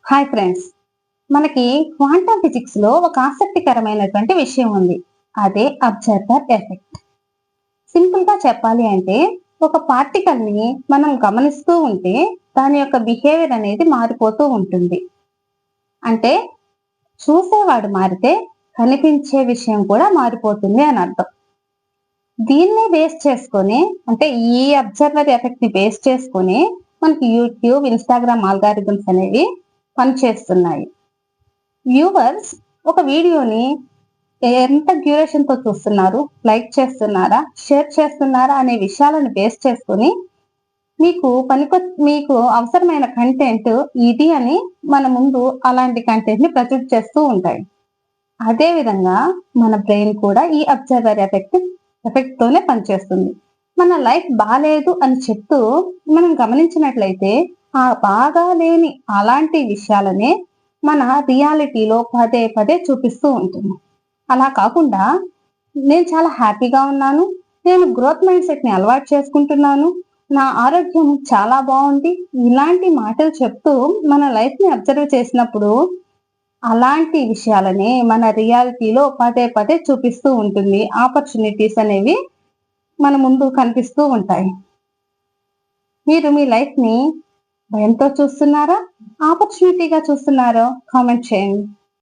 Hi friends, మనకి quantum physics లో ఒక ఆసక్తికరమైనటువంటి విషయం ఉంది. అదే అబ్జర్వర్ ఎఫెక్ట్. సింపుల్ గా చెప్పాలి అంటే ఒక పార్టికల్ ని మనం గమనిస్తూ ఉంటే దాని యొక్క బిహేవియర్ అనేది మారిపోతూ ఉంటుంది. అంటే చూసేవాడు మారితే కనిపించే విషయం కూడా మారిపోతుంది అని అర్థం. దీన్నే బేస్ చేసుకొని, అంటే ఈ అబ్జర్వర్ ఎఫెక్ట్ ని బేస్ చేసుకొని మనకి యూట్యూబ్, ఇన్స్టాగ్రామ్ ఆల్గారిథమ్స్ అనేవి పనిచేస్తున్నాయి. వ్యూవర్స్ ఒక వీడియోని ఎంత డ్యూరేషన్ తో చూస్తున్నారు, లైక్ చేస్తున్నారా, షేర్ చేస్తున్నారా అనే విషయాలను బేస్ చేసుకొని మీకు అవసరమైన కంటెంట్ ఇది అని మన ముందు అలాంటి కంటెంట్ ని ప్రొజెక్ట్ చేస్తూ ఉంటాయి. అదే విధంగా మన బ్రెయిన్ కూడా ఈ అబ్జర్వర్ ఎఫెక్ట్ తోనే పనిచేస్తుంది. మన లైఫ్ బాలేదు అని చెప్తూ మనం గమనించినట్లయితే ఆ బాగా లేని అలాంటి విషయాలనే మన రియాలిటీలో పదే పదే చూపిస్తూ ఉంటుంది. అలా కాకుండా నేను చాలా హ్యాపీగా ఉన్నాను, నేను గ్రోత్ మైండ్ సెట్ ని అలవాటు చేసుకుంటున్నాను, నా ఆరోగ్యం చాలా బాగుంది, ఇలాంటి మాటలు చెప్తూ మన లైఫ్ ని అబ్జర్వ్ చేసినప్పుడు అలాంటి విషయాలనే మన రియాలిటీలో పదే పదే చూపిస్తూ ఉంటుంది. ఆపర్చునిటీస్ అనేవి మన ముందు కనిపిస్తూ ఉంటాయి. మీరు మీ లైఫ్ ని భయంతో చూస్తున్నారా, ఆపర్చునిటీగా చూస్తున్నారో కామెంట్ చేయండి.